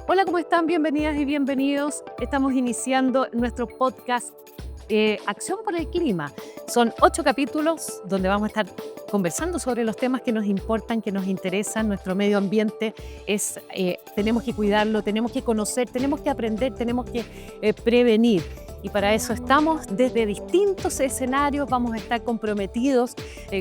Hola, ¿cómo están? Bienvenidas y bienvenidos. Estamos iniciando nuestro podcast Acción por el Clima. Son 8 capítulos donde vamos a estar conversando sobre los temas que nos importan, que nos interesan. Nuestro medio ambiente tenemos que cuidarlo, tenemos que conocer, tenemos que aprender, tenemos que prevenir. Y para eso estamos desde distintos escenarios, vamos a estar comprometidos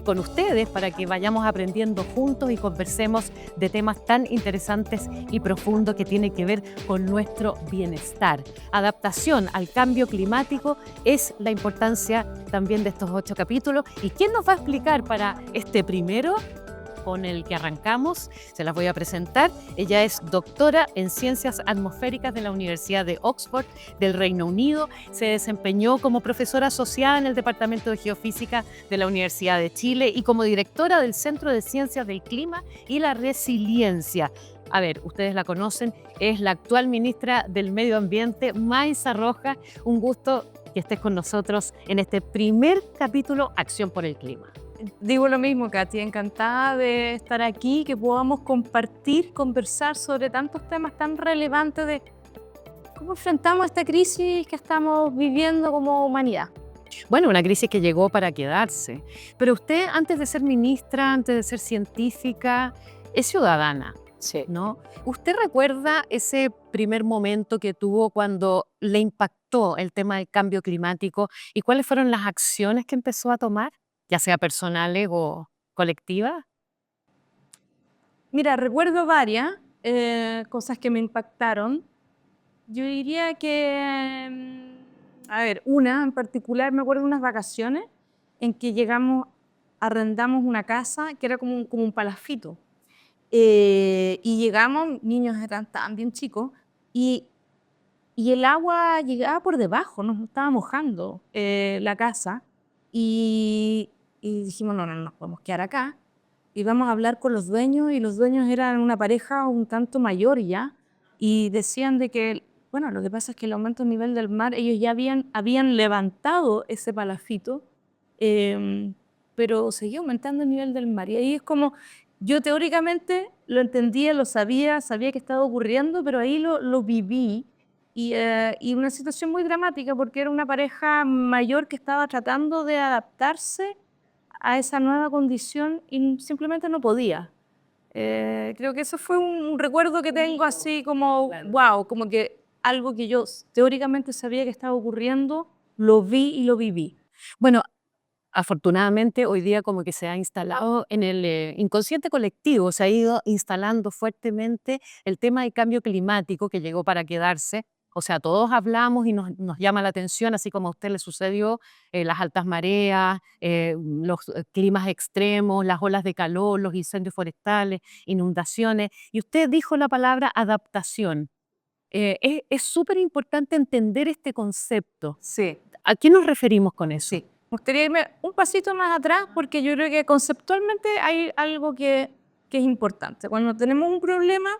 con ustedes para que vayamos aprendiendo juntos y conversemos de temas tan interesantes y profundos que tienen que ver con nuestro bienestar. Adaptación al cambio climático es la importancia también de estos 8 capítulos. ¿Y quién nos va a explicar para este primero con el que arrancamos? Se las voy a presentar. Ella es doctora en Ciencias Atmosféricas de la Universidad de Oxford del Reino Unido. Se desempeñó como profesora asociada en el Departamento de Geofísica de la Universidad de Chile y como directora del Centro de Ciencias del Clima y la Resiliencia. A ver, ustedes la conocen, es la actual ministra del Medio Ambiente, Maysa Rojas. Un gusto que estés con nosotros en este primer capítulo Acción por el Clima. Digo lo mismo, Katy, encantada de estar aquí, que podamos compartir, conversar sobre tantos temas tan relevantes de cómo enfrentamos esta crisis que estamos viviendo como humanidad. Bueno, una crisis que llegó para quedarse. Pero usted, antes de ser ministra, antes de ser científica, es ciudadana, Sí. ¿no? ¿Usted recuerda ese primer momento que tuvo cuando le impactó el tema del cambio climático y cuáles fueron las acciones que empezó a tomar, ya sea personales o colectivas? Mira, recuerdo varias cosas que me impactaron. Yo diría que, a ver, una en particular, me acuerdo de unas vacaciones en que llegamos, arrendamos una casa que era como un palafito. Y llegamos, niños eran tan bien chicos, y Y el agua llegaba por debajo, nos estaba mojando la casa y dijimos, no, no, no nos podemos quedar acá. Y vamos a hablar con los dueños y los dueños eran una pareja un tanto mayor ya y decían de que, bueno, lo que pasa es que el aumento del nivel del mar, ellos ya habían levantado ese palafito, em, pero seguía aumentando el nivel del mar. Y ahí es como, yo teóricamente lo entendía, lo sabía que estaba ocurriendo, pero ahí lo viví y una situación muy dramática porque era una pareja mayor que estaba tratando de adaptarse a esa nueva condición y simplemente no podía. Creo que eso fue un recuerdo que tengo así como, wow, como que algo que yo teóricamente sabía que estaba ocurriendo, lo vi y lo viví. Bueno, afortunadamente hoy día como que se ha instalado en el inconsciente colectivo, se ha ido instalando fuertemente el tema del cambio climático que llegó para quedarse. O sea, todos hablamos y nos llama la atención, así como a usted le sucedió, las altas mareas, los climas extremos, las olas de calor, los incendios forestales, inundaciones. Y usted dijo la palabra adaptación. Es súper importante entender este concepto. Sí. ¿A qué nos referimos con eso? Sí, me gustaría irme un pasito más atrás porque yo creo que conceptualmente hay algo que es importante. Cuando tenemos un problema,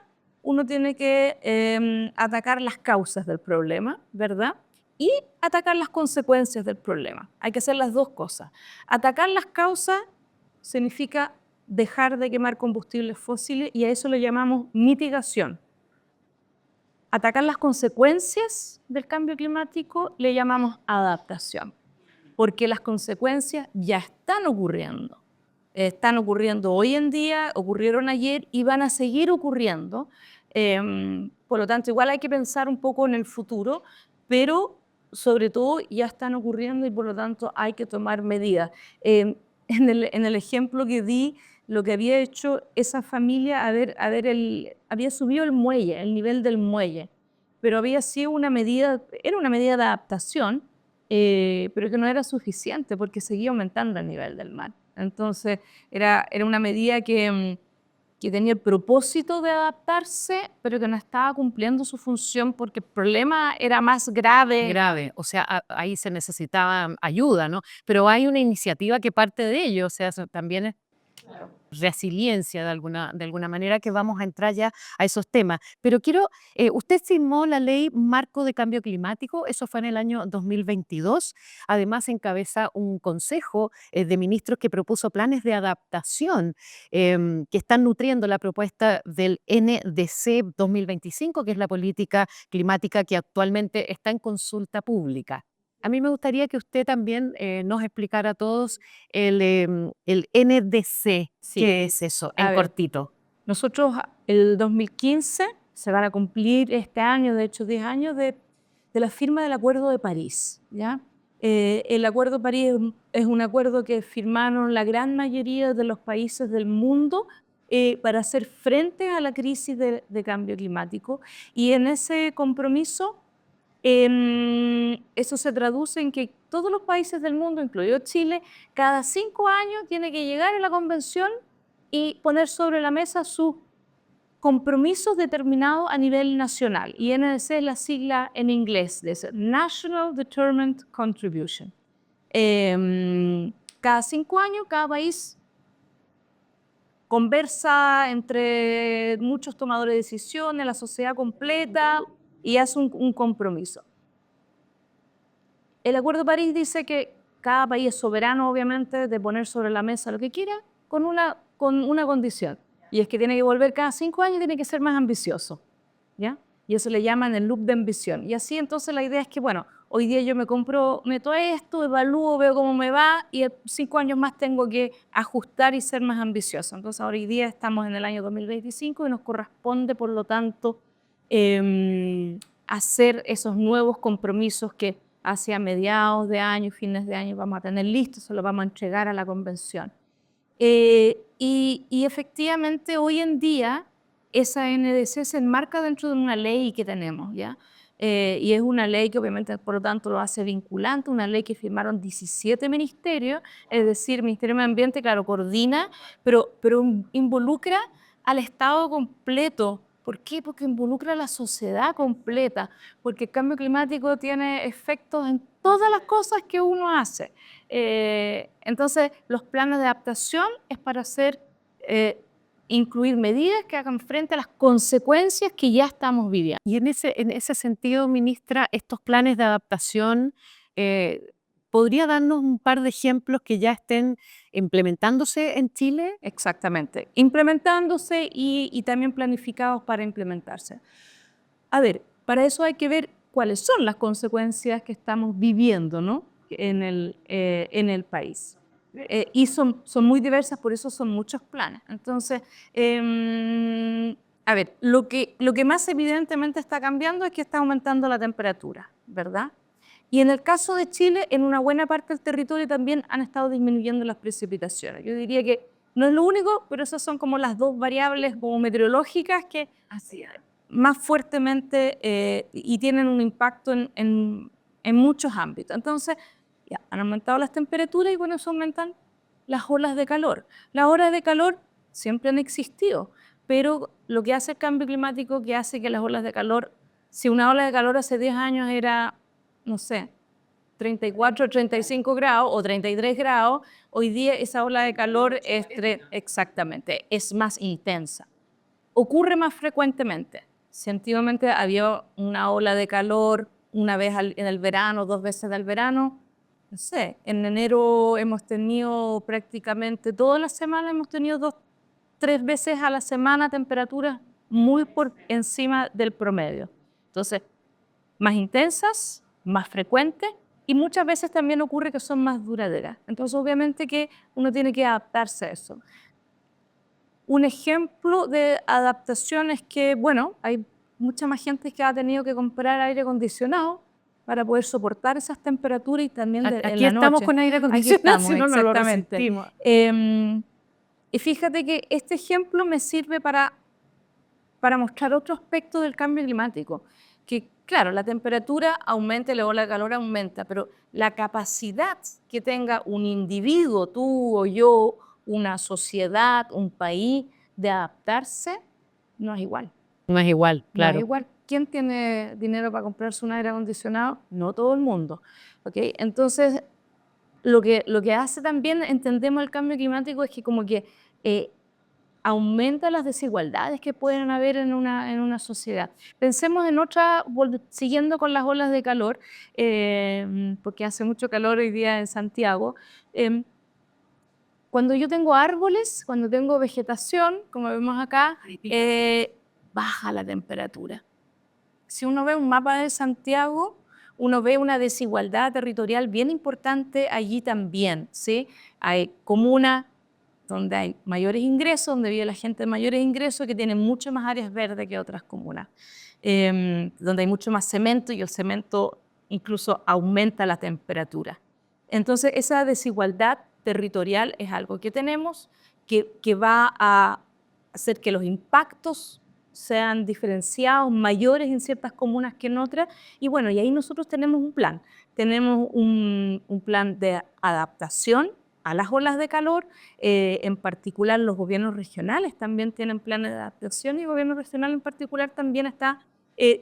uno tiene que atacar las causas del problema, ¿verdad? Y atacar las consecuencias del problema. Hay que hacer las dos cosas. Atacar las causas significa dejar de quemar combustibles fósiles y a eso lo llamamos mitigación. Atacar las consecuencias del cambio climático le llamamos adaptación, porque las consecuencias ya están ocurriendo. Están ocurriendo hoy en día, ocurrieron ayer y van a seguir ocurriendo. Por lo tanto, igual hay que pensar un poco en el futuro, pero sobre todo ya están ocurriendo y por lo tanto hay que tomar medidas. En el ejemplo que di, lo que había hecho esa familia, había subido el muelle, el nivel del muelle, pero había sido una medida, era una medida de adaptación, pero que no era suficiente porque seguía aumentando el nivel del mar. Entonces, era una medida que tenía el propósito de adaptarse, pero que no estaba cumpliendo su función porque el problema era más grave. Grave, o sea, ahí se necesitaba ayuda, ¿no? Pero hay una iniciativa que parte de ello, o sea, también es... resiliencia de alguna manera, que vamos a entrar ya a esos temas. Pero usted firmó la ley Marco de Cambio Climático, eso fue en el año 2022. Además, encabeza un consejo de ministros que propuso planes de adaptación que están nutriendo la propuesta del NDC 2025, que es la política climática que actualmente está en consulta pública. A mí me gustaría que usted también nos explicara a todos el NDC. Sí, ¿Qué es eso? a En ver, cortito. nosotros el 2015 se van a cumplir este año, de hecho 10 años de la firma del Acuerdo de París, ¿ya? El Acuerdo de París es un acuerdo que firmaron la gran mayoría de los países del mundo para hacer frente a la crisis de cambio climático, y en ese compromiso eso se traduce en que todos los países del mundo, incluido Chile, cada 5 años tiene que llegar a la convención y poner sobre la mesa sus compromisos determinados a nivel nacional. Y NDC es la sigla en inglés de eso, National Determined Contribution. Cada 5 años, cada país conversa entre muchos tomadores de decisiones, la sociedad completa, y hace un compromiso. El Acuerdo de París dice que cada país es soberano, obviamente, de poner sobre la mesa lo que quiera, con una condición, y es que tiene que volver cada 5 años y tiene que ser más ambicioso, ¿ya? Y eso le llaman el loop de ambición. Y así entonces la idea es que, bueno, hoy día yo me comprometo a esto, evalúo, veo cómo me va, y en 5 años más tengo que ajustar y ser más ambicioso. Entonces ahora hoy día estamos en el año 2025 y nos corresponde, por lo tanto, hacer esos nuevos compromisos que hacia mediados de año, fines de año vamos a tener listos, se los vamos a entregar a la convención. Y efectivamente hoy en día esa NDC se enmarca dentro de una ley que tenemos, ¿ya? Y es una ley que obviamente por lo tanto lo hace vinculante, una ley que firmaron 17 ministerios, es decir, el Ministerio de Medio Ambiente, claro, coordina, pero involucra al Estado completo. ¿Por qué? Porque involucra a la sociedad completa, porque el cambio climático tiene efectos en todas las cosas que uno hace. Entonces, los planes de adaptación es para incluir medidas que hagan frente a las consecuencias que ya estamos viviendo. Y en ese sentido, ministra, estos planes de adaptación, ¿podría darnos un par de ejemplos que ya estén implementándose en Chile? Exactamente, implementándose y también planificados para implementarse. A ver, para eso hay que ver cuáles son las consecuencias que estamos viviendo, ¿no? en el país. Y son muy diversas, por eso son muchos planes. Entonces, a ver, lo que más evidentemente está cambiando es que está aumentando la temperatura, ¿verdad? Y en el caso de Chile, en una buena parte del territorio también han estado disminuyendo las precipitaciones. Yo diría que no es lo único, pero esas son como las dos variables como meteorológicas que más fuertemente y tienen un impacto en muchos ámbitos. Entonces, ya, han aumentado las temperaturas y con eso aumentan las olas de calor. Las olas de calor siempre han existido, pero lo que hace el cambio climático, que hace que las olas de calor, si una ola de calor hace 10 años era, no sé, 34, 35 grados o 33 grados, hoy día esa ola de calor exactamente, es más intensa. Ocurre más frecuentemente. Si antiguamente había una ola de calor una vez en el verano, 2 veces del verano, no sé, en enero hemos tenido prácticamente todas las semanas, hemos tenido 2, 3 veces a la semana temperaturas muy por encima del promedio. Entonces, más intensas, más frecuentes, y muchas veces también ocurre que son más duraderas. Entonces, obviamente que uno tiene que adaptarse a eso. Un ejemplo de adaptación es que, bueno, hay mucha más gente que ha tenido que comprar aire acondicionado para poder soportar esas temperaturas y también en Aquí la estamos noche. con aire Aquí acondicionado, estamos, si no, no lo exactamente. resistimos. Y fíjate que este ejemplo me sirve para mostrar otro aspecto del cambio climático, que claro, la temperatura aumenta y la ola de calor aumenta, pero la capacidad que tenga un individuo, tú o yo, una sociedad, un país, de adaptarse, no es igual. No es igual, No es claro. igual. ¿Quién tiene dinero para comprarse un aire acondicionado? No todo el mundo. ¿Okay? Entonces, lo que hace también, entendemos el cambio climático, es que como que aumenta las desigualdades que pueden haber en una sociedad. Pensemos en otra, siguiendo con las olas de calor, porque hace mucho calor hoy día en Santiago. Cuando yo tengo árboles, cuando tengo vegetación, como vemos acá, baja la temperatura. Si uno ve un mapa de Santiago, uno ve una desigualdad territorial bien importante allí también, ¿sí? Hay comunas donde hay mayores ingresos, donde vive la gente de mayores ingresos, que tienen mucho más áreas verdes que otras comunas, donde hay mucho más cemento y el cemento incluso aumenta la temperatura. Entonces, esa desigualdad territorial es algo que tenemos, que va a hacer que los impactos sean diferenciados, mayores en ciertas comunas que en otras. Y bueno, y ahí nosotros tenemos un plan. Tenemos un plan de adaptación a las olas de calor. En particular, los gobiernos regionales también tienen planes de adaptación y el gobierno regional en particular también está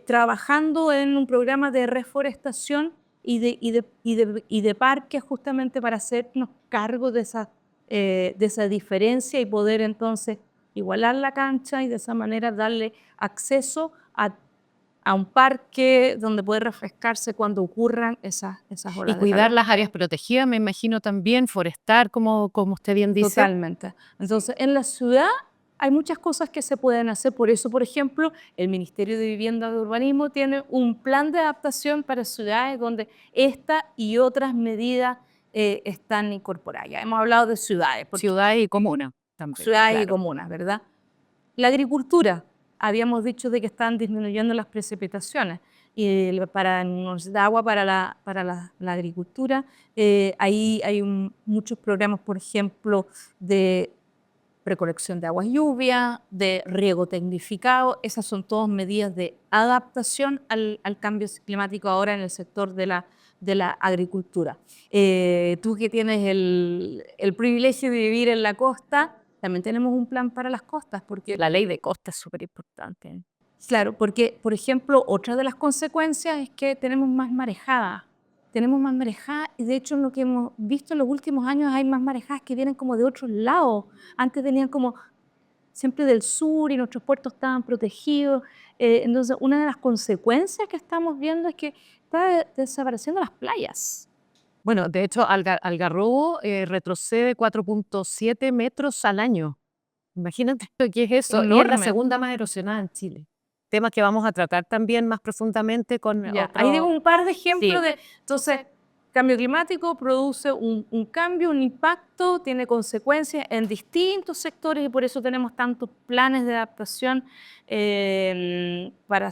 trabajando en un programa de reforestación y de parques justamente para hacernos cargo de esa diferencia y poder entonces igualar la cancha y de esa manera darle acceso a un parque donde poder refrescarse cuando ocurran esas Y olas de cuidar calor. las áreas protegidas, me imagino también, forestar, como usted bien dice. Totalmente. Entonces, en la ciudad hay muchas cosas que se pueden hacer. Por eso, por ejemplo, el Ministerio de Vivienda y Urbanismo tiene un plan de adaptación para ciudades donde esta y otras medidas están incorporadas. Ya hemos hablado de ciudades, Ciudades y comunas también. ciudades y claro. comunas, ¿verdad? La agricultura, habíamos dicho de que están disminuyendo las precipitaciones y nos da agua para la agricultura. Ahí hay muchos programas, por ejemplo, de recolección de aguas lluvia, de riego tecnificado. Esas son todas medidas de adaptación al cambio climático ahora en el sector de la agricultura. Tú que tienes el privilegio de vivir en la costa, también tenemos un plan para las costas, porque La ley de costa es súper importante. claro, porque, por ejemplo, otra de las consecuencias es que tenemos más marejadas. Tenemos más marejadas y de hecho en lo que hemos visto en los últimos años hay más marejadas que vienen como de otros lados. Antes venían como siempre del sur y nuestros puertos estaban protegidos. Entonces, una de las consecuencias que estamos viendo es que está desapareciendo las playas. Bueno, de hecho, Algarrobo retrocede 4.7 metros al año. Imagínate lo que es eso. Y es la Enorme. segunda más erosionada en Chile. Temas que vamos a tratar también más profundamente con Ya, ahí digo un par de ejemplos Sí. de... Entonces, cambio climático produce un cambio, un impacto, tiene consecuencias en distintos sectores y por eso tenemos tantos planes de adaptación para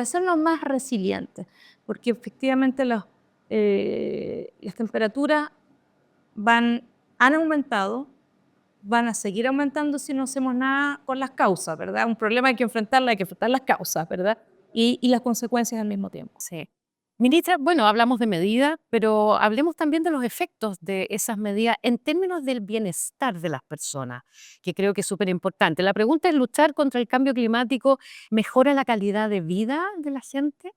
hacernos más resilientes, porque efectivamente las temperaturas han aumentado, van a seguir aumentando si no hacemos nada con las causas, ¿verdad? Un problema hay que enfrentar las causas, ¿verdad? Y las consecuencias al mismo tiempo. Sí. Ministra, bueno, hablamos de medidas, pero hablemos también de los efectos de esas medidas en términos del bienestar de las personas, que creo que es súper importante. La pregunta es, ¿luchar contra el cambio climático mejora la calidad de vida de la gente?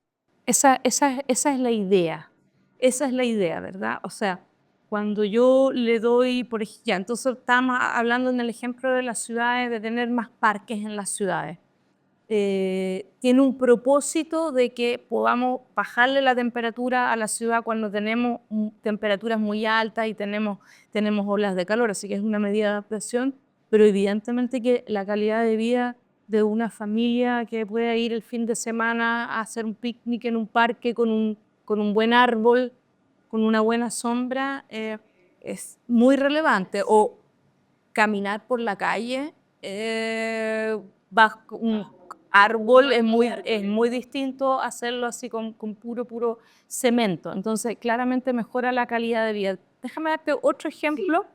Esa es la idea. Esa es la idea, ¿verdad? O sea, cuando yo le doy, ya, entonces estamos hablando en el ejemplo de las ciudades, de tener más parques en las ciudades. Tiene un propósito de que podamos bajarle la temperatura a la ciudad cuando tenemos temperaturas muy altas y tenemos olas de calor, así que es una medida de adaptación, pero evidentemente que la calidad de vida de una familia que pueda ir el fin de semana a hacer un picnic en un parque con un buen árbol, con una buena sombra, es muy relevante. O caminar por la calle bajo un árbol es muy distinto a hacerlo así con puro cemento. Entonces, claramente mejora la calidad de vida. Déjame darte otro ejemplo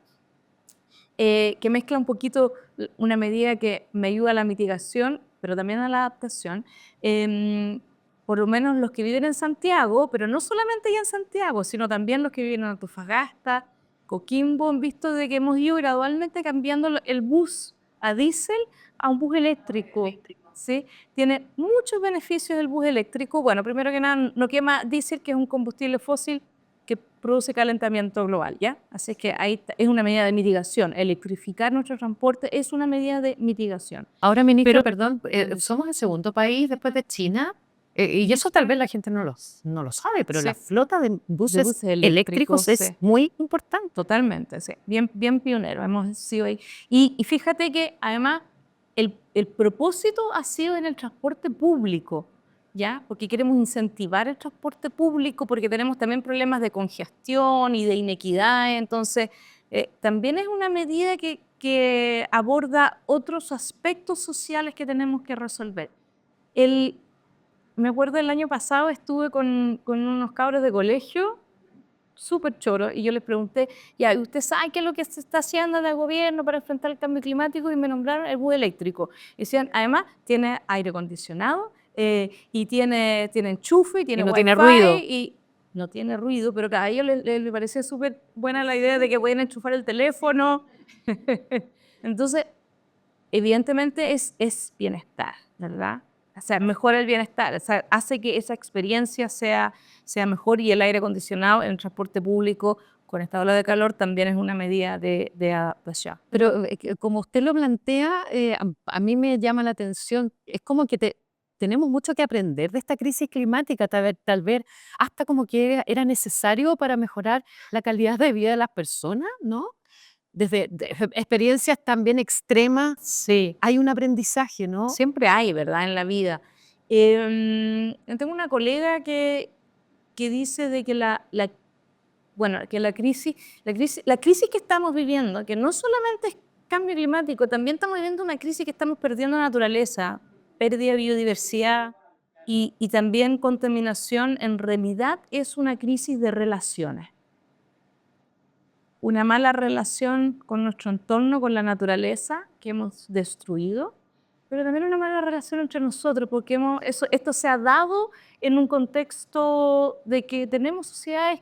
que mezcla un poquito una medida que me ayuda a la mitigación, pero también a la adaptación. Por lo menos los que viven en Santiago, pero no solamente ya en Santiago, sino también los que viven en Antofagasta, Coquimbo, han visto de que hemos ido gradualmente cambiando el bus a diésel a un bus eléctrico. ¿Sí? Tiene muchos beneficios el bus eléctrico. Bueno, primero que nada, no quema diésel, que es un combustible fósil que produce calentamiento global, ¿ya? Así que ahí es una medida de mitigación. Electrificar nuestro transporte es una medida de mitigación. Ahora, ministro, Pero- perdón, somos el segundo país después de China, y eso tal vez la gente no lo sabe, pero Sí. la flota de buses, buses eléctricos es sí. muy importante. Totalmente, sí. Bien pionero, hemos sido ahí. Y fíjate que además el propósito ha sido en el transporte público, ¿ya? Porque queremos incentivar el transporte público, porque tenemos también problemas de congestión y de inequidad. Entonces, también es una medida que aborda otros aspectos sociales que tenemos que resolver. Me acuerdo el año pasado estuve con unos cabros de colegio súper choro, y yo les pregunté, ya, ¿usted sabe qué es lo que se está haciendo del gobierno para enfrentar el cambio climático? Y me nombraron el bus eléctrico. Y decían, además, tiene aire acondicionado, y tiene enchufe, y tiene no wifi, tiene ruido. y no tiene ruido, pero a ellos les parecía súper buena la idea de que pueden enchufar el teléfono. Entonces, evidentemente es bienestar, ¿verdad? O sea, mejora el bienestar, o sea, hace que esa experiencia sea mejor, y el aire acondicionado en el transporte público con esta ola de calor también es una medida de adaptación. Pero como usted lo plantea, a mí me llama la atención, es como que tenemos mucho que aprender de esta crisis climática, tal vez hasta como que era necesario para mejorar la calidad de vida de las personas, ¿no? Desde experiencias también extremas, Sí, hay un aprendizaje, ¿no? siempre hay, ¿verdad?, en la vida. Tengo una colega que dice de que bueno, que la crisis que estamos viviendo, que no solamente es cambio climático, también estamos viviendo una crisis que estamos perdiendo naturaleza, pérdida de biodiversidad y también contaminación, en realidad es una crisis de relaciones. Una mala relación con nuestro entorno, con la naturaleza que hemos destruido, pero también una mala relación entre nosotros, porque esto se ha dado en un contexto de que tenemos sociedades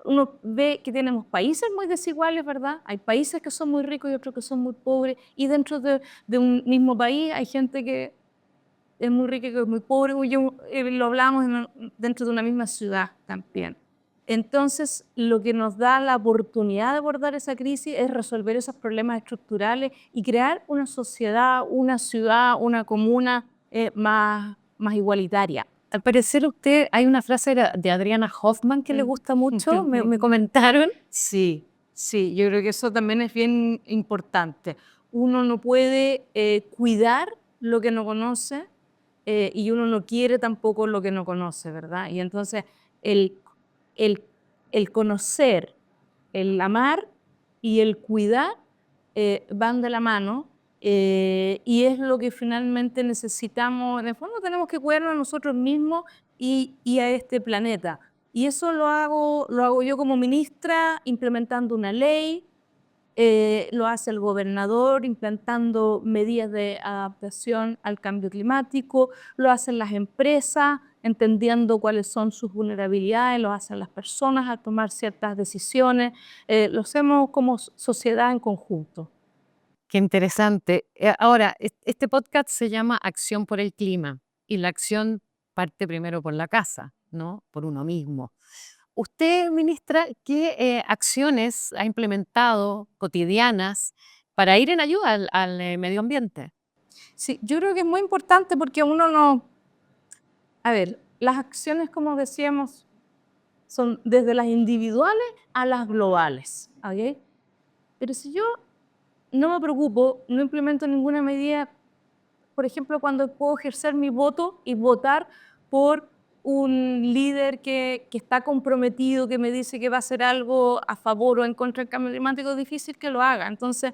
uno ve que tenemos países muy desiguales, ¿verdad? Hay países que son muy ricos y otros que son muy pobres, y dentro de un mismo país hay gente que es muy rica y que es muy pobre, lo hablamos dentro de una misma ciudad también. Entonces, lo que nos da la oportunidad de abordar esa crisis es resolver esos problemas estructurales y crear una sociedad, una ciudad, una comuna más igualitaria. Al parecer usted, hay una frase de Adriana Hoffman que le gusta mucho, me comentaron. Sí, yo creo que eso también es bien importante. Uno no puede cuidar lo que no conoce, y uno no quiere tampoco lo que no conoce, ¿verdad? Y entonces el, el, el conocer, el amar y el cuidar van de la mano, y es lo que finalmente necesitamos. En el fondo tenemos que cuidarnos a nosotros mismos y a este planeta. Y eso lo hago yo como ministra implementando una ley, lo hace el gobernador implantando medidas de adaptación al cambio climático, lo hacen las empresas entendiendo cuáles son sus vulnerabilidades, lo hacen las personas al tomar ciertas decisiones, lo hacemos como sociedad en conjunto. Qué interesante. Ahora, este podcast se llama Acción por el Clima, y la acción parte primero por la casa, ¿no? Por uno mismo. Usted, ministra, ¿qué acciones ha implementado cotidianas para ir en ayuda al medio ambiente? Sí, yo creo que es muy importante porque uno no... A ver, las acciones, como decíamos, son desde las individuales a las globales, ¿ok? Pero si yo no me preocupo, no implemento ninguna medida, por ejemplo, cuando puedo ejercer mi voto y votar por un líder que está comprometido, que me dice que va a hacer algo a favor o en contra del cambio climático, es difícil que lo haga. Entonces,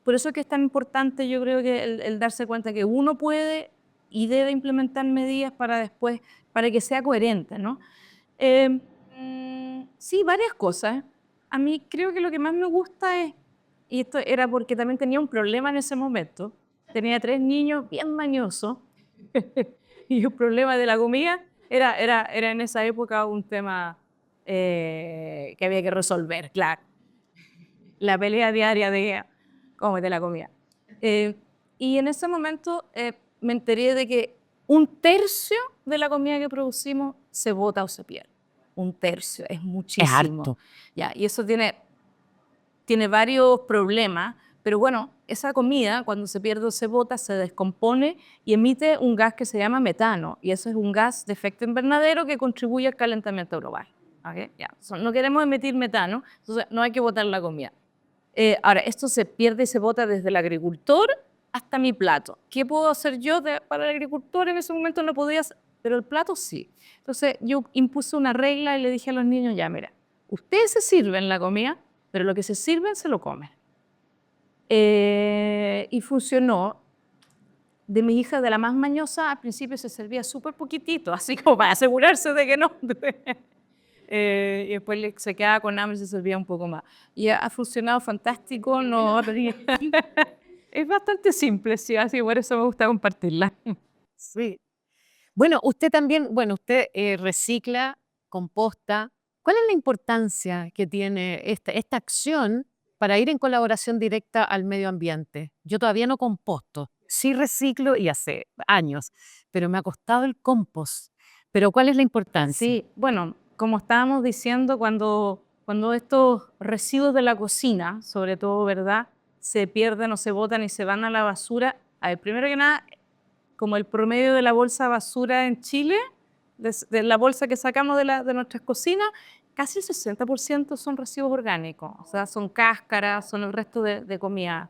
por eso es que es tan importante, yo creo que el darse cuenta que uno puede y debe implementar medidas para que sea coherente, ¿no? Eh, sí, varias cosas. A mí creo que lo que más me gusta es, y esto era porque también tenía un problema en ese momento, tenía 3 niños bien mañosos, y el problema de la comida era en esa época un tema que había que resolver, claro. La pelea diaria de cómete la comida. Y en ese momento me enteré de que 1/3 de la comida que producimos se bota o se pierde. 1/3, es Es muchísimo. harto. Ya, y eso tiene varios problemas, pero bueno, esa comida cuando se pierde o se bota se descompone y emite un gas que se llama metano, y eso es un gas de efecto invernadero que contribuye al calentamiento global. ¿Ok? Ya. No queremos emitir metano, entonces no hay que botar la comida. Ahora, esto se pierde y se bota desde el agricultor hasta mi plato. ¿Qué puedo hacer yo para el agricultor? En ese momento no podía hacer, pero el plato sí. Entonces yo impuse una regla y le dije a los niños, ya mira, ustedes se sirven la comida, pero lo que se sirven se lo comen. Y funcionó. De mi hija, de la más mañosa, al principio se servía súper poquitito, así como para asegurarse de que no. Y después se quedaba con hambre y se servía un poco más. Y ha funcionado fantástico, no es bastante simple, sí, así por eso me gusta compartirla. Sí. Bueno, usted también, bueno, usted recicla, composta. ¿Cuál es la importancia que tiene esta acción para ir en colaboración directa al medio ambiente? Yo todavía no composto, sí reciclo y hace años, pero me ha costado el compost. Pero ¿cuál es la importancia? Sí, bueno, como estábamos diciendo, cuando estos residuos de la cocina, sobre todo, ¿verdad?, se pierden o se botan y se van a la basura, a ver, primero que nada, como el promedio de la bolsa de basura en Chile, de la bolsa que sacamos de nuestras cocinas, casi el 60% son residuos orgánicos, o sea, son cáscaras, son el resto de comida.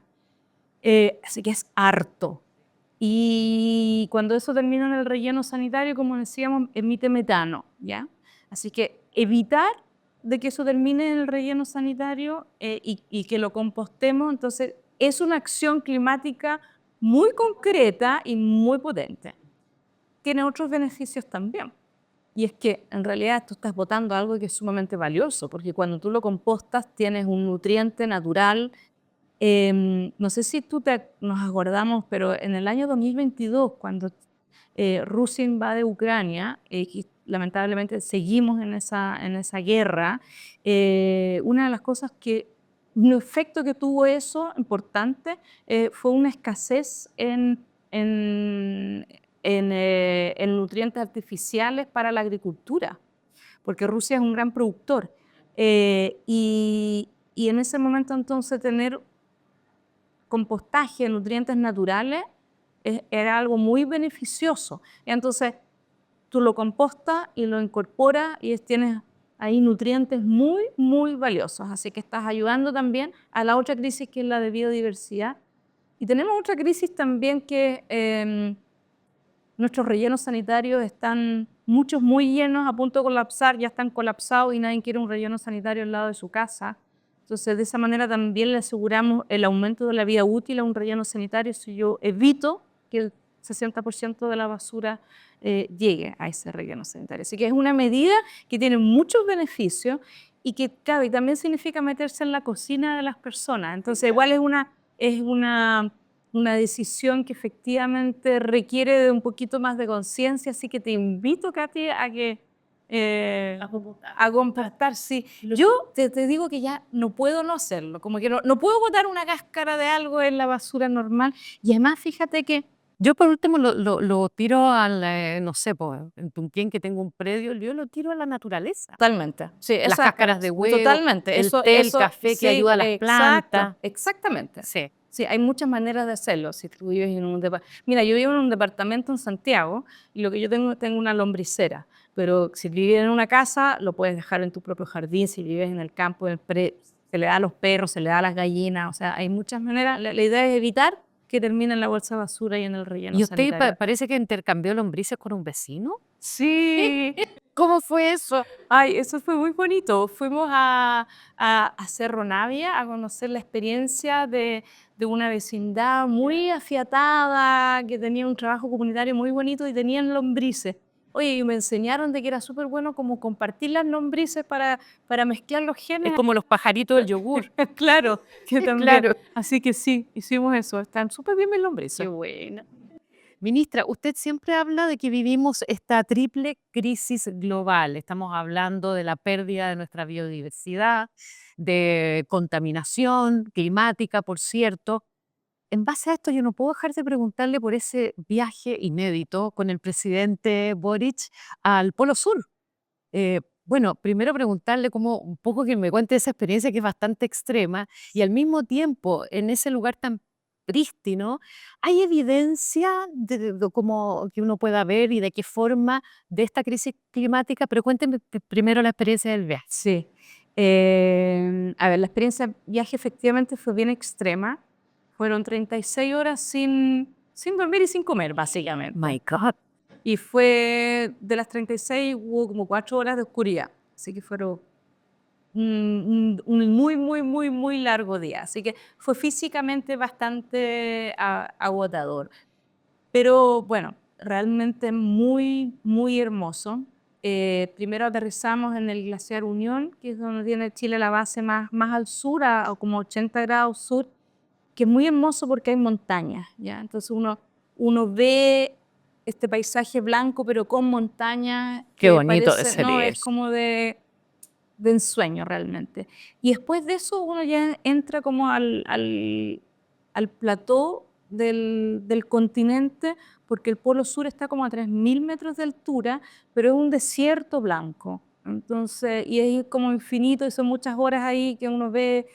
Así que es harto. Y cuando eso termina en el relleno sanitario, como decíamos, emite metano, ¿ya? Así que evitar de que eso termine en el relleno sanitario y que lo compostemos, entonces es una acción climática muy concreta y muy potente. Tiene otros beneficios también. Y es que en realidad tú estás botando algo que es sumamente valioso, porque cuando tú lo compostas tienes un nutriente natural. No sé si nos acordamos, pero en el año 2022, cuando Rusia invade Ucrania, y lamentablemente seguimos en esa guerra, una de las cosas un efecto que tuvo eso importante fue una escasez en nutrientes artificiales para la agricultura, porque Rusia es un gran productor. Y en ese momento entonces tener compostaje, nutrientes naturales, era algo muy beneficioso. Y entonces tú lo compostas y lo incorporas y tienes ahí nutrientes muy, muy valiosos. Así que estás ayudando también a la otra crisis que es la de biodiversidad. Y tenemos otra crisis también que nuestros rellenos sanitarios están muchos muy llenos, a punto de colapsar, ya están colapsados y nadie quiere un relleno sanitario al lado de su casa. Entonces, de esa manera también le aseguramos el aumento de la vida útil a un relleno sanitario si yo evito que el 60% de la basura llegue a ese relleno sanitario. Así que es una medida que tiene muchos beneficios y que, claro, y también significa meterse en la cocina de las personas. Entonces, igual es una decisión que efectivamente requiere de un poquito más de conciencia, así que te invito, Katy, a compostar. Sí. Yo te digo que ya no puedo no hacerlo, como que no puedo botar una cáscara de algo en la basura normal, y además fíjate que Yo por último lo tiro no sé, en Tunquén que tengo un predio, yo lo tiro a la naturaleza. totalmente, sí, Las cáscaras de huevo, totalmente, el té, el café que sí, ayuda a las plantas. exactamente. Sí. Sí, hay muchas maneras de hacerlo. Si tú vives en Mira, yo vivo en un departamento en Santiago y lo que yo tengo una lombricera, pero si vives en una casa, lo puedes dejar en tu propio jardín. Si vives en el campo, se le da a los perros, se le da a las gallinas, o sea, hay muchas maneras. La idea es evitar que termine en la bolsa de basura y en el relleno ¿Y usted sanitario. parece que intercambió lombrices con un vecino? Sí, ¿Cómo fue eso? ay, eso fue muy bonito. Fuimos a Cerro Navia a conocer la experiencia de una vecindad muy afiatada, que tenía un trabajo comunitario muy bonito y tenían lombrices. Oye, y me enseñaron de que era súper bueno como compartir las lombrices para mezclar los Es genes. como los pajaritos del yogur. Claro, que también. Claro. Así que sí, hicimos eso. Están súper bien mis Qué lombrices. buena. Ministra, usted siempre habla de que vivimos esta triple crisis global. Estamos hablando de la pérdida de nuestra biodiversidad, de contaminación climática, por cierto. En base a esto, yo no puedo dejar de preguntarle por ese viaje inédito con el presidente Boric al Polo Sur. Bueno, primero preguntarle cómo un poco que me cuente esa experiencia que es bastante extrema y al mismo tiempo en ese lugar tan prístino, ¿hay evidencia de cómo que uno pueda ver y de qué forma de esta crisis climática? Pero cuénteme primero la experiencia del viaje. Sí. A ver, la experiencia de viaje efectivamente fue bien extrema. Fueron 36 horas sin dormir y sin comer, básicamente. My God. Y fue de las 36 hubo como 4 horas de oscuridad. Así que fueron un muy, muy, muy, muy largo día. Así que fue físicamente bastante agotador. Pero bueno, realmente muy, muy hermoso. Primero aterrizamos en el glaciar Unión, que es donde tiene Chile la base más al sur, a como 80 grados sur, que es muy hermoso porque hay montañas, ¿ya? Entonces uno ve este paisaje blanco, pero con montañas Qué que bonito de parece, ser no, es eso. como de ensueño realmente. Y después de eso uno ya entra como al plató del continente, porque el Polo Sur está como a 3.000 metros de altura, pero es un desierto blanco. Entonces, y es como infinito, y son muchas horas ahí que uno ve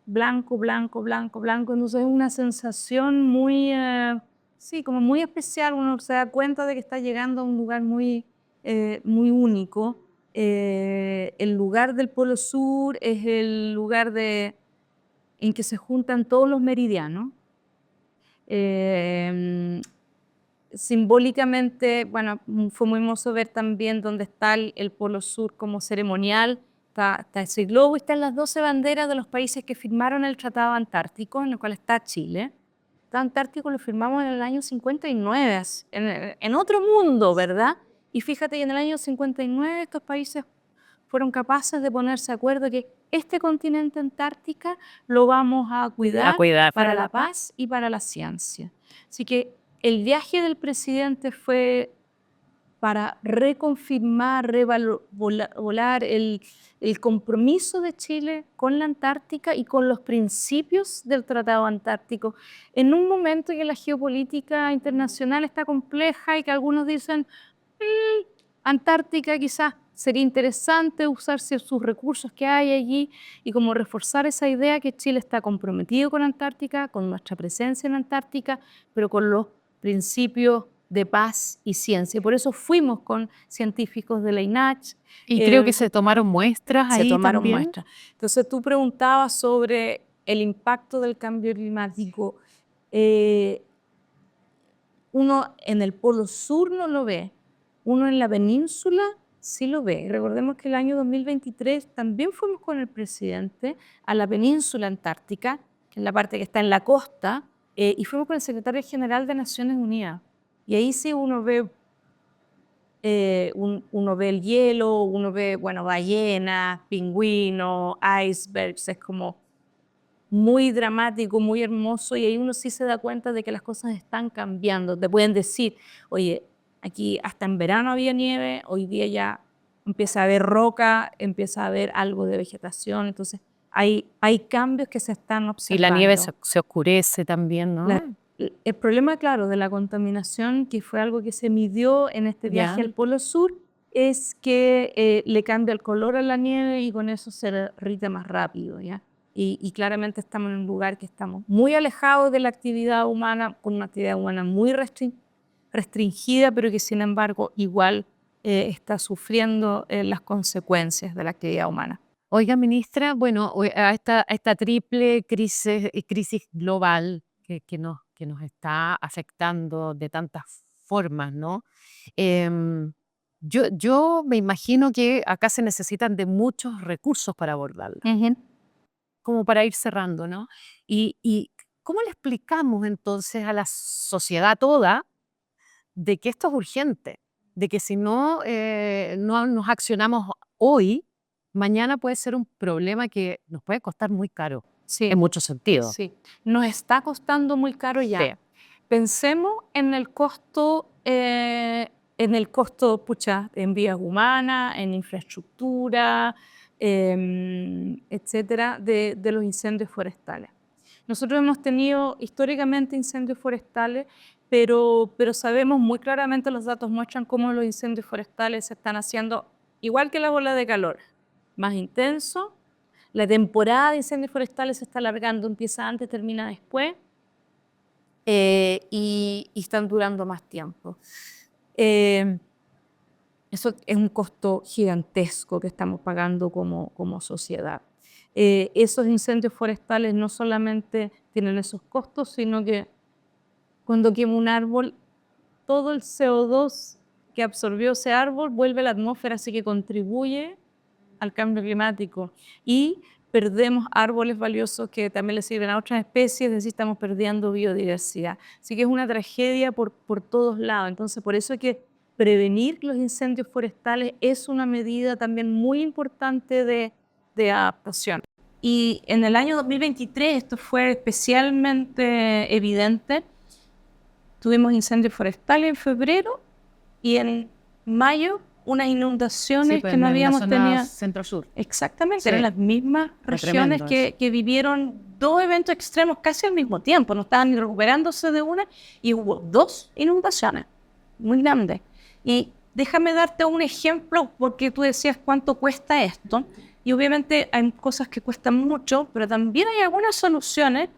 blanco, blanco, blanco, blanco. Entonces es una sensación muy, sí, como muy especial. Uno se da cuenta de que está llegando a un lugar muy, muy único. El lugar del Polo Sur es el lugar en que se juntan todos los meridianos. Eh, Simbólicamente, bueno, fue muy hermoso ver también dónde está el Polo Sur como ceremonial. Está ese globo y están las 12 banderas de los países que firmaron el Tratado Antártico, en el cual está Chile. El Tratado Antártico lo firmamos en el año 59, en otro mundo, ¿verdad? Y fíjate, y en el año 59 estos países fueron capaces de ponerse de acuerdo que este continente Antártica lo vamos a A cuidar cuidar. para la paz y para la ciencia. Así que el viaje del presidente fue para reconfirmar, revolar el compromiso de Chile con la Antártica y con los principios del Tratado Antártico, en un momento en que la geopolítica internacional está compleja y que algunos dicen, Antártica quizás sería interesante usar sus recursos que hay allí y como reforzar esa idea que Chile está comprometido con Antártica, con nuestra presencia en Antártica, pero con los principios de paz y ciencia. Por eso fuimos con científicos de la INACH. Y creo que se tomaron muestras Se ahí tomaron también. muestras. Entonces tú preguntabas sobre el impacto del cambio climático. Eh, Uno en el Polo Sur no lo ve, uno en la península sí lo ve. Y recordemos que el año 2023 también fuimos con el presidente a la península antártica, que es la parte que está en la costa, y fuimos con el secretario general de Naciones Unidas. Y ahí sí uno ve, uno ve el hielo, uno ve, bueno, ballenas, pingüinos, icebergs, es como muy dramático, muy hermoso, y ahí uno sí se da cuenta de que las cosas están cambiando. Te pueden decir, oye, aquí hasta en verano había nieve, hoy día ya empieza a haber roca, empieza a haber algo de vegetación, entonces hay cambios que se están Y la nieve observando. se oscurece también, ¿no? El problema, claro, de la contaminación, que fue algo que se midió en este viaje Ya. al Polo Sur, es que le cambia el color a la nieve y con eso se derrite más rápido, ¿ya? Y claramente estamos en un lugar que estamos muy alejados de la actividad humana, con una actividad humana muy restringida, pero que sin embargo igual está sufriendo las consecuencias de la actividad humana. Oiga, ministra, bueno, a esta triple crisis global que nos está afectando de tantas formas, ¿no? Yo me imagino que acá se necesitan de muchos recursos para abordarla, Ujú. como para ir cerrando, ¿no? Y ¿cómo le explicamos entonces a la sociedad toda de que esto es urgente, de que si no, no nos accionamos hoy, mañana puede ser un problema que nos puede costar muy caro, en Sí, muchos sentidos? sí. Nos está costando muy caro Sí. ya. Pensemos en el costo, pucha, en vías humanas, en infraestructura, etcétera, de los incendios forestales. Nosotros hemos tenido históricamente incendios forestales, pero sabemos muy claramente, los datos muestran cómo los incendios forestales se están haciendo igual que la ola de calor, más intenso. La temporada de incendios forestales se está alargando, empieza antes, termina después, y están durando más tiempo. Eso es un costo gigantesco que estamos pagando como sociedad. Esos incendios forestales no solamente tienen esos costos, sino que cuando quema un árbol, todo el CO2 que absorbió ese árbol vuelve a la atmósfera, así que contribuye al cambio climático. Y perdemos árboles valiosos que también le sirven a otras especies, es decir, estamos perdiendo biodiversidad. Así que es una tragedia por todos lados. Entonces, por eso hay que prevenir los incendios forestales, es una medida también muy importante de adaptación. Y en el año 2023 esto fue especialmente evidente. Tuvimos incendios forestales en febrero y en mayo unas inundaciones pues, que no habíamos tenido. Centro-sur. Exactamente, Sí. eran las mismas regiones tremendo que vivieron dos eventos extremos casi al mismo tiempo, no estaban ni recuperándose de una y hubo dos inundaciones muy grandes. Y déjame darte un ejemplo porque tú decías cuánto cuesta esto y obviamente hay cosas que cuestan mucho, pero también hay algunas soluciones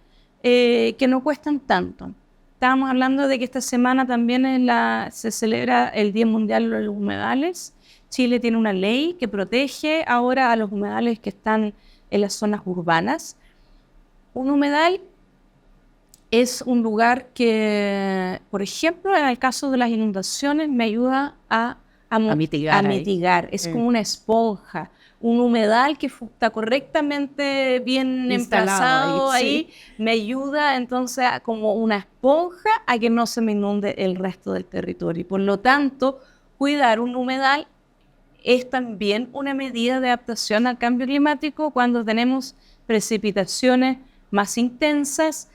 que no cuestan tanto. Estábamos hablando de que esta semana también se celebra el Día Mundial de los Humedales. Chile tiene una ley que protege ahora a los humedales que están en las zonas urbanas. Un humedal es un lugar que, por ejemplo, en el caso de las inundaciones, me ayuda a mitigar. Es como una esponja. Un humedal que está correctamente bien emplazado ahí, sí, me ayuda entonces como una esponja a que no se me inunde el resto del territorio. Y por lo tanto, cuidar un humedal es también una medida de adaptación al cambio climático cuando tenemos precipitaciones más intensas,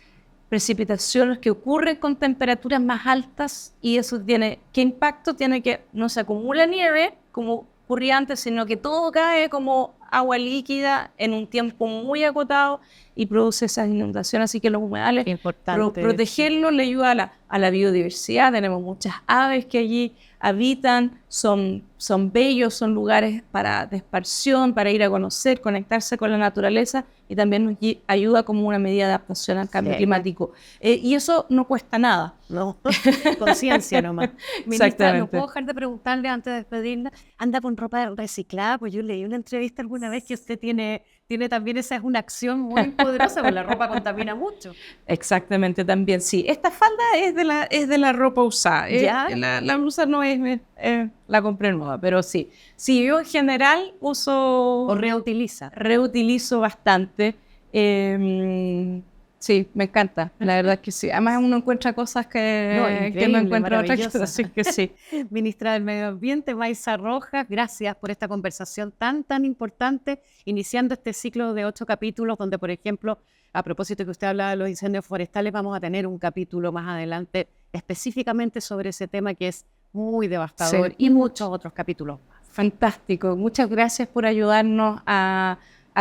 precipitaciones que ocurren con temperaturas más altas, y eso tiene, ¿qué impacto? Tiene que no se acumula nieve como ocurría antes, sino que todo cae como agua líquida en un tiempo muy acotado y produce esas inundaciones. Así que los humedales, protegerlos le ayuda a la biodiversidad. Tenemos muchas aves que allí habitan, son bellos, son lugares de esparción, para ir a conocer, conectarse con la naturaleza, y también nos ayuda como una medida de adaptación al cambio climático. Y eso no cuesta nada. No, conciencia nomás. Ministra, no puedo dejar de preguntarle antes de despedirnos, ¿anda con ropa reciclada? Pues yo leí una entrevista alguna vez que usted tiene también, esa es una acción muy poderosa, porque la ropa contamina mucho. Exactamente, también, sí. Esta falda es de la ropa usada. ¿Ya? La blusa no es, la compré nueva, pero sí. Sí, yo en general uso... ¿O reutiliza? Reutilizo bastante. Sí, me encanta, la verdad que sí. Además uno encuentra cosas que no encuentra otra cosa, así que sí. Ministra del Medio Ambiente, Maysa Rojas, gracias por esta conversación tan importante, iniciando este ciclo de 8 capítulos, donde, por ejemplo, a propósito que usted hablaba de los incendios forestales, vamos a tener un capítulo más adelante específicamente sobre ese tema que es muy devastador, sí, y muchos otros capítulos más. Fantástico, muchas gracias por ayudarnos a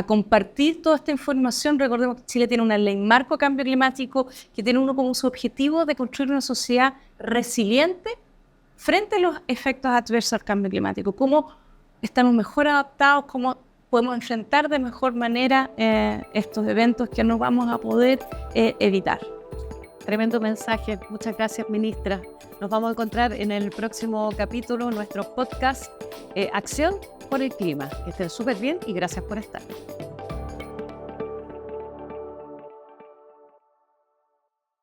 compartir toda esta información. Recordemos que Chile tiene una ley marco cambio climático que tiene uno como su objetivo de construir una sociedad resiliente frente a los efectos adversos al cambio climático. Cómo estamos mejor adaptados, cómo podemos enfrentar de mejor manera estos eventos que no vamos a poder evitar. Tremendo mensaje. Muchas gracias, ministra. Nos vamos a encontrar en el próximo capítulo, nuestro podcast Acción por el Clima. Que estén súper bien y gracias por estar.